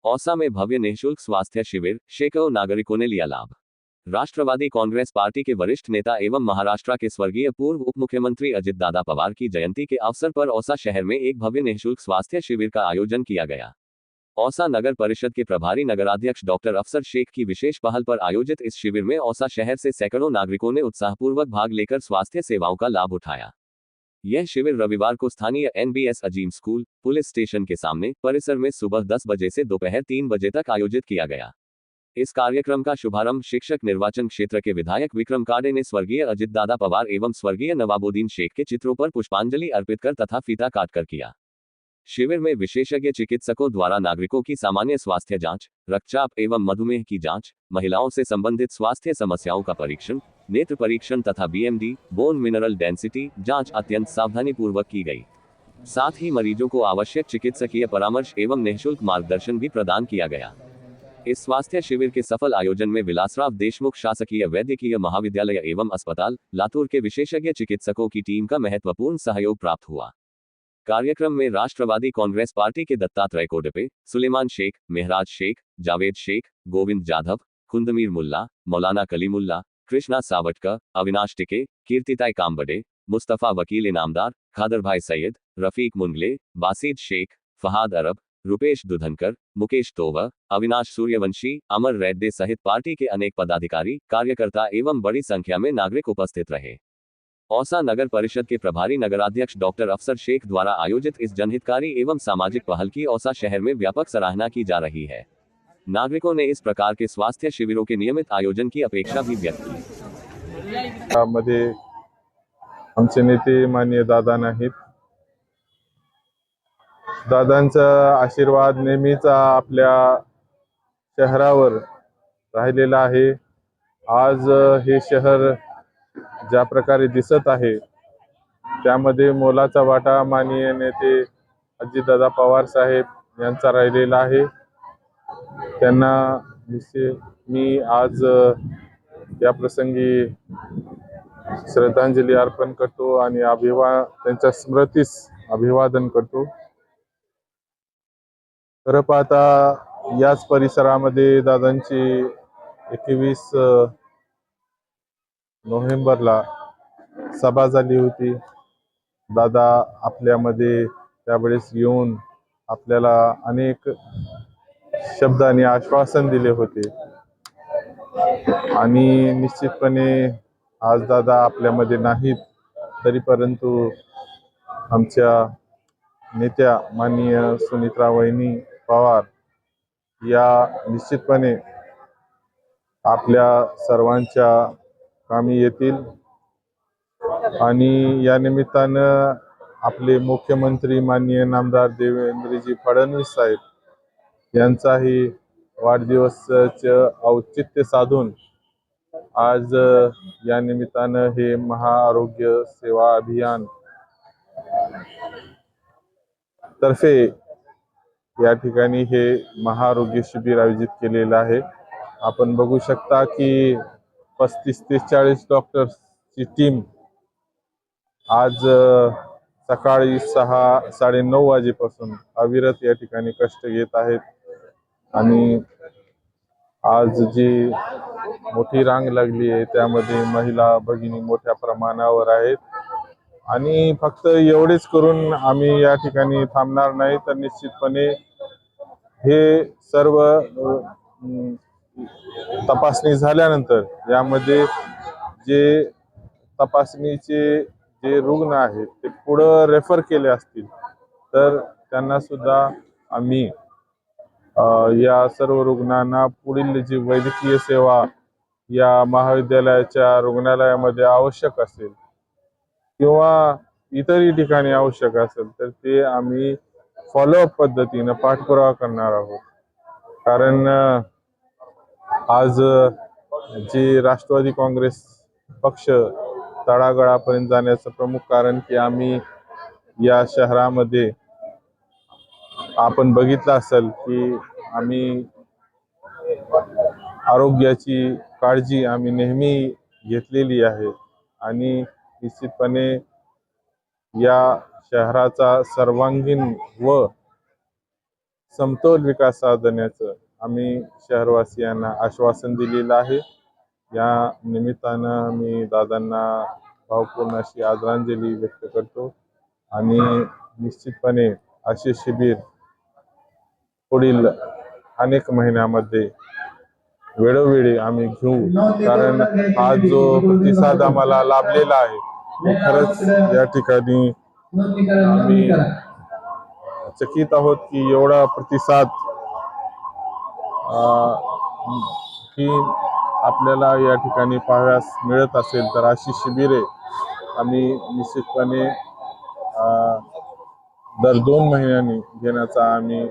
औसा में भव्य निःशुल्क स्वास्थ्य शिविर, सैकड़ों नागरिकों ने लिया लाभ। राष्ट्रवादी कांग्रेस पार्टी के वरिष्ठ नेता एवं महाराष्ट्र के स्वर्गीय पूर्व उप मुख्यमंत्री अजित दादा पवार की जयंती के अवसर पर औसा शहर में एक भव्य निःशुल्क स्वास्थ्य शिविर का आयोजन किया गया। औसा नगर परिषद के प्रभारी नगराध्यक्ष डॉक्टर अफसर शेख की विशेष पहल पर आयोजित इस शिविर में औसा शहर से सैकड़ों नागरिकों ने उत्साहपूर्वक भाग लेकर स्वास्थ्य सेवाओं का लाभ उठाया। यह शिविर रविवार को स्थानीय एनबीएस अजीम स्कूल, पुलिस स्टेशन के सामने परिसर में सुबह 10 बजे से दोपहर 3 बजे तक आयोजित किया गया। इस कार्यक्रम का शुभारंभ शिक्षक निर्वाचन क्षेत्र के विधायक विक्रम काड़े ने स्वर्गीय अजित दादा पवार एवं स्वर्गीय नवाबुद्दीन शेख के चित्रों पर पुष्पांजलि अर्पित कर तथा फीता काटकर किया। शिविर में विशेषज्ञ चिकित्सकों द्वारा नागरिकों की सामान्य स्वास्थ्य जांच, रक्तचाप एवं मधुमेह की जांच, महिलाओं से संबंधित स्वास्थ्य समस्याओं का परीक्षण, नेत्र परीक्षण तथा बीएमडी, बोन मिनरल डेंसिटी जांच अत्यंत सावधानीपूर्वक की गई। साथ ही मरीजों को आवश्यक चिकित्सकीय परामर्श एवं निःशुल्क मार्गदर्शन भी प्रदान किया गया। इस स्वास्थ्य शिविर के सफल आयोजन में विलासराव देशमुख शासकीय वैद्यकीय महाविद्यालय एवं अस्पताल, लातूर के विशेषज्ञ चिकित्सकों की टीम का महत्वपूर्ण सहयोग प्राप्त हुआ। कार्यक्रम में राष्ट्रवादी कांग्रेस पार्टी के दत्तात्रेय कोडपे, सुलेमान शेख, मेहराज शेख, जावेद शेख, गोविंद जाधव, खुंदमीर मुल्ला, मौलाना कलीमुल्ला, कृष्णा सावटकर, अविनाश टिके, कीर्तिताई कामबडे, मुस्तफा वकील इनामदार, खादरभाई सैयद, रफीक मुंगले, बासिद शेख, फहाद अरब, रुपेश दुधनकर, मुकेश तोवर, अविनाश सूर्यवंशी, अमर रेड्डी सहित पार्टी के अनेक पदाधिकारी, कार्यकर्ता एवं बड़ी संख्या में नागरिक उपस्थित रहे। औसा नगर परिषद के प्रभारी नगराध्यक्ष डॉक्टर अफसर शेख द्वारा आयोजित इस जनहितकारी एवं सामाजिक पहल की औसा शहर में व्यापक सराहना की जा रही है। नागरिकों ने इस प्रकार के स्वास्थ्य शिविरों के नियमित आयोजन की अपेक्षा भी व्यक्त की। मध्ये आमचे नेते माननीय दादा नाहीत। दादांचा आशीर्वाद नेहमीच आपल्या शहरावर राहिलेला आहे। आज हे शहर ज्या प्रकारे दिसत आहे त्यामध्ये मोलाचा वाटा माननीय नेते अजितदादा पवार साहेब यांचा राहिलेला आहे। त्यांना मी आज या प्रसंगी श्रद्धांजली अर्पण करतो आणि त्यांच्या स्मृतीस अभिवादन करतो। खरं पाहता याच परिसरामध्ये दादांची 21 नोव्हेंबरला सभा झाली होती। दादा आपल्यामध्ये त्यावेळेस येऊन आपल्याला अनेक शब्द आणि आश्वासन दिले होते आणि निश्चितपणे आज दादा आपल्यामध्ये नाहीत तरी परंतु आमच्या नेत्या माननीय सुनित्रा वहिनी पवार या निश्चितपणे आपल्या सर्वांच्या कामी येतील आणि या निमित्तानं आपले मुख्यमंत्री माननीय नामदार देवेंद्रजी फडणवीस साहेब यांचाही वाढदिवसाचे औचित्य साधून आज या निमित्तानं हे महाआरोग्य सेवा अभियान तर्फे या ठिकाणी हे महाआरोग्य शिबिर आयोजित केलेलं आहे। आपण बघू शकता की 35 ते 40 डॉक्टर्सची टीम आज सकाळी 6-9:30 वाजेपासून अविरत या ठिकाणी कष्ट घेत आहेत आणि आज जी मोठी रांग लागली आहे त्यामध्ये महिला भगिनी मोठ्या प्रमाणावर आहेत आणि फक्त एवढेच करून आम्ही या ठिकाणी थांबणार नाही तर निश्चितपणे हे सर्व तपासणी झाल्यानंतर यामध्ये जे तपासणीचे जे रुग्ण आहेत ते पुढे रेफर केले असतील तर त्यांना सुद्धा आम्ही या सर्व रुग्णांना पुढील जी वैद्यकीय सेवा या महाविद्यालयाच्या रुग्णालयामध्ये आवश्यक असेल किंवा इतरही ठिकाणी आवश्यक असेल तर ते आम्ही फॉलोअप पद्धतीने पाठपुरावा करणार आहोत। कारण आज जी राष्ट्रवादी काँग्रेस पक्ष तळागाळापर्यंत जाण्याचं प्रमुख कारण की आम्ही या शहरामध्ये आपण बघितलं असेल की आम्ही आरोग्याची काळजी आम्ही नेहमी घेतलेली आहे आणि निश्चितपणे या शहराचा सर्वांगीण व समतोल विकास साधण्याचं आम्ही शहरवासियांना आश्वासन दिलेलं आहे. या निमित्तानं मी दादांना भावपूर्ण अशी आदरांजली व्यक्त करतो आणि निश्चितपणे असे शिबिर पुढील अनेक महिन्यामध्ये वेळोवेळी आम्ही घेऊ, कारण हा जो प्रतिसाद आम्हाला लाभलेला आहे तो खरंच या ठिकाणी आम्ही चकित आहोत की एवढा प्रतिसाद की आपल्याला या ठिकाणी पाहाव्यास मिळत असेल तर अशी शिबिरे आम्ही निश्चितपणे दर 2 महिन्यांनी घेण्याचा आम्ही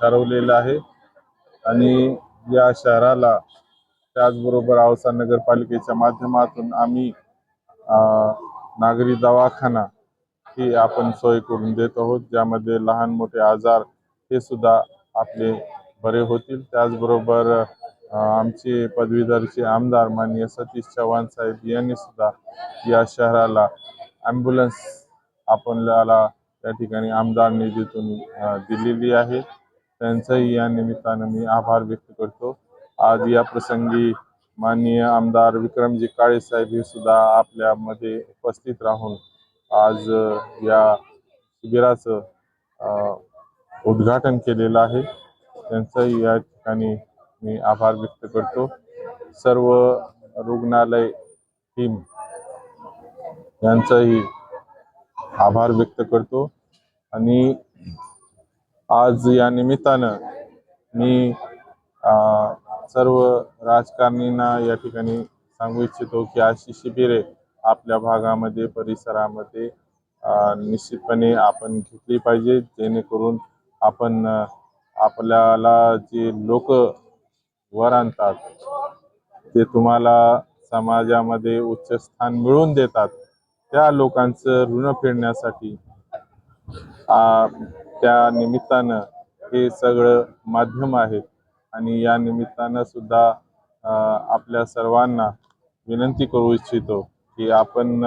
ठरवलेलं आहे. आणि या शहराला त्याचबरोबर औसा नगरपालिकेच्या माध्यमातून आम्ही नागरी दवाखाना ही आपण सोय करून देत आहोत, ज्यामध्ये लहान मोठे आजार हे सुद्धा आपले बरे होतील. त्याचबरोबर आमचे पदवीधरचे आमदार माननीय सतीश चव्हाण साहेब यांनी सुद्धा या शहराला ॲम्ब्युलन्स आपल्याला त्या ठिकाणी आमदार निधीतून दिलेली आहे. त्यांचाही या निमित्तानं मी आभार व्यक्त करतो. आज या प्रसंगी माननीय आमदार विक्रमजी काळे साहेब हे सुद्धा आपल्यामध्ये उपस्थित राहून आज या शिबिराचं उद्घाटन केलेलं आहे. त्यांचाही या ठिकाणी मी आभार व्यक्त करतो. सर्व रुग्णालय टीम यांचाही आभार व्यक्त करतो. आणि आज या निमित्तानं मी सर्व राजकारणींना या ठिकाणी सांगू इच्छितो की अशी शिबिरे आपल्या भागामध्ये परिसरामध्ये निश्चितपणे आपण घेतली पाहिजे, जेणेकरून आपण आपल्याला जे लोक वर आणतात ते तुम्हाला समाजामध्ये उच्च स्थान मिळवून देतात, त्या लोकांचं ऋण फेडण्यासाठी त्या निमित्तानं हे सगळं माध्यम आहे. आणि या निमित्तानं सुद्धा आपल्या सर्वांना विनंती करू इच्छितो की आपण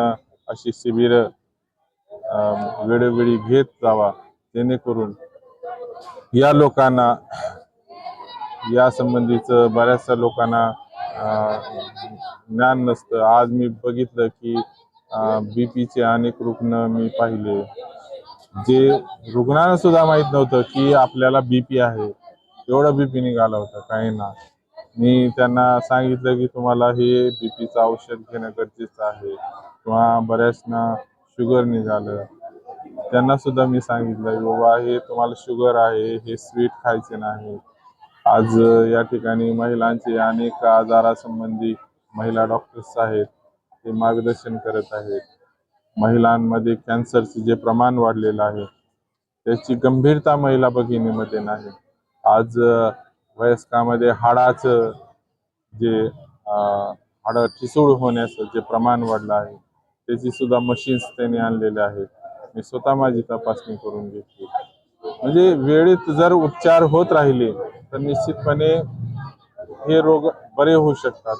अशी शिबिरं वेळोवेळी घेत जावा, जेणेकरून या लोकांना या संबंधीचं बऱ्याचशा लोकांना ज्ञान नसतं. आज मी बघितलं की बीपीचे अनेक रुग्ण मी पाहिले, जे रुग्णांना सुद्धा माहित नव्हतं की आपल्याला बीपी आहे. एवढा बीपी निघाला होता काहींना. मी त्यांना सांगितलं की तुम्हाला हे बीपीचं औषध घेणं गरजेचं आहे, किंवा बऱ्याचना शुगर निघालं, त्यांना सुद्धा मी सांगितलं बाबा हे तुम्हाला शुगर आहे, हे स्वीट खायचे नाही. आज या ठिकाणी महिलांचे अनेक आजारासंबंधी महिला डॉक्टर्स आहेत, ते मार्गदर्शन करत आहेत. महिलांमध्ये कॅन्सरचे जे प्रमाण वाढलेलं आहे त्याची गंभीरता महिला भगिनीमध्ये नाही. आज वयस्कामध्ये हाडाचं जे हाडं ठिसूळ होण्याचं जे प्रमाण वाढलं आहे त्याची सुद्धा मशीन्स त्यांनी आणलेले आहेत. मी स्वतः माझी तपासणी करून घेतली. म्हणजे वेळेत जर उपचार होत राहिले तर निश्चितपणे हे रोग बरे होऊ शकतात.